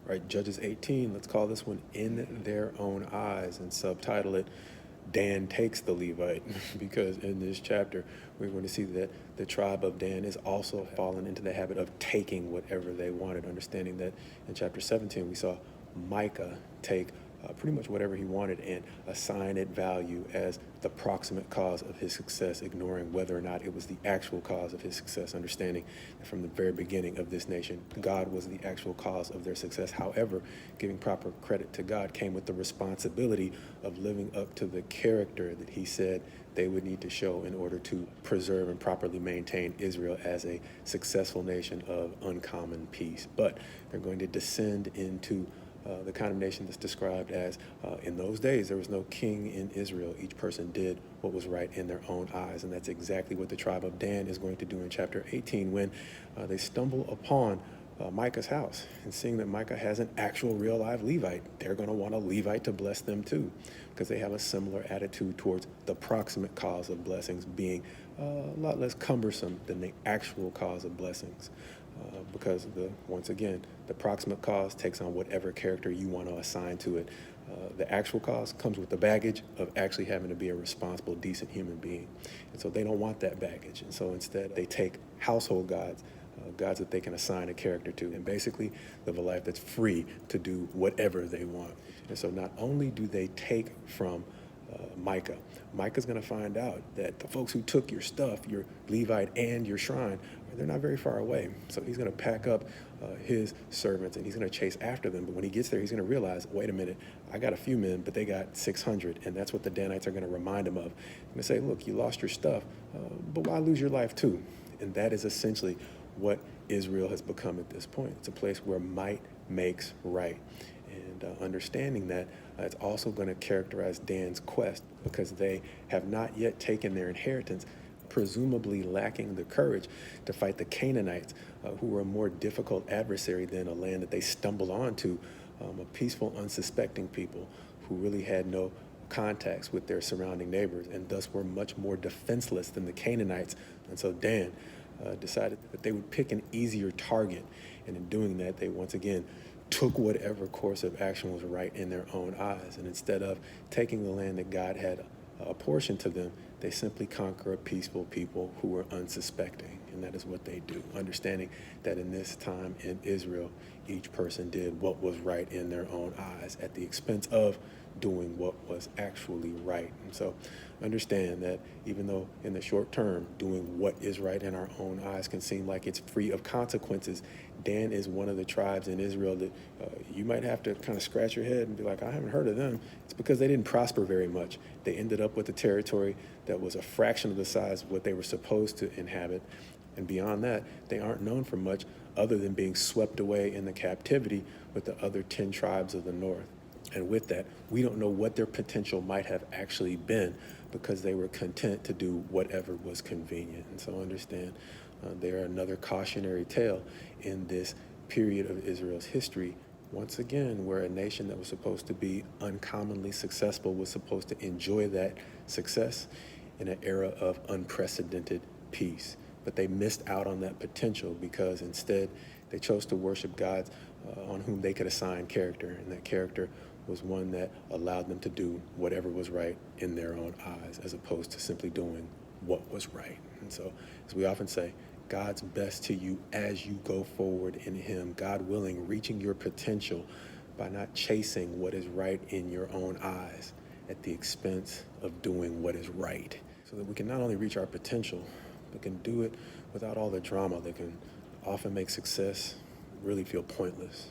right? Judges 18, let's call this one In Their Own Eyes and subtitle it Dan Takes the Levite, because in this chapter, we're going to see that the tribe of Dan is also fallen into the habit of taking whatever they wanted, understanding that in chapter 17, we saw Micah take pretty much whatever he wanted and assign it value as the proximate cause of his success, ignoring whether or not it was the actual cause of his success, understanding that from the very beginning of this nation, God was the actual cause of their success. However, giving proper credit to God came with the responsibility of living up to the character that he said they would need to show in order to preserve and properly maintain Israel as a successful nation of uncommon peace. But they're going to descend into the kind of nation that's described as, in those days, there was no king in Israel. Each person did what was right in their own eyes. And that's exactly what the tribe of Dan is going to do in chapter 18 when they stumble upon Micah's house. And seeing that Micah has an actual real live Levite, they're going to want a Levite to bless them too, because they have a similar attitude towards the proximate cause of blessings being a lot less cumbersome than the actual cause of blessings. Because once again, the proximate cause takes on whatever character you want to assign to it. The actual cause comes with the baggage of actually having to be a responsible, decent human being. And so they don't want that baggage. And so instead, they take household gods, gods that they can assign a character to, and basically live a life that's free to do whatever they want. And so not only do they take from Micah, Micah's going to find out that the folks who took your stuff, your Levite and your shrine, they're not very far away. So he's going to pack up his servants and he's going to chase after them. But when he gets there, he's going to realize, wait a minute, I got a few men, but they got 600. And that's what the Danites are going to remind him of. They're going to say, look, you lost your stuff, but why lose your life too? And that is essentially what Israel has become at this point. It's a place where might makes right. And understanding that, it's also going to characterize Dan's quest, because they have not yet taken their inheritance, presumably lacking the courage to fight the Canaanites, who were a more difficult adversary than a land that they stumbled onto, a peaceful, unsuspecting people who really had no contacts with their surrounding neighbors and thus were much more defenseless than the Canaanites. And so Dan decided that they would pick an easier target, and in doing that, they once again took whatever course of action was right in their own eyes. And instead of taking the land that God had apportioned to them, they simply conquer a peaceful people who were unsuspecting. And that is what they do, understanding that in this time in Israel, each person did what was right in their own eyes at the expense of doing what was actually right. And so understand that even though in the short term, doing what is right in our own eyes can seem like it's free of consequences, Dan is one of the tribes in Israel that you might have to kind of scratch your head and be like, I haven't heard of them. It's because they didn't prosper very much. They ended up with a territory that was a fraction of the size of what they were supposed to inhabit. And beyond that, they aren't known for much other than being swept away in the captivity with the other 10 tribes of the north. And with that, we don't know what their potential might have actually been, because they were content to do whatever was convenient. And so understand, they are another cautionary tale in this period of Israel's history, once again, where a nation that was supposed to be uncommonly successful was supposed to enjoy that success in an era of unprecedented peace. But they missed out on that potential because instead they chose to worship gods on whom they could assign character, and that character was one that allowed them to do whatever was right in their own eyes, as opposed to simply doing what was right. And so, as we often say, God's best to you as you go forward in Him, God willing, reaching your potential by not chasing what is right in your own eyes at the expense of doing what is right, so that we can not only reach our potential, but can do it without all the drama that can often make success really feel pointless.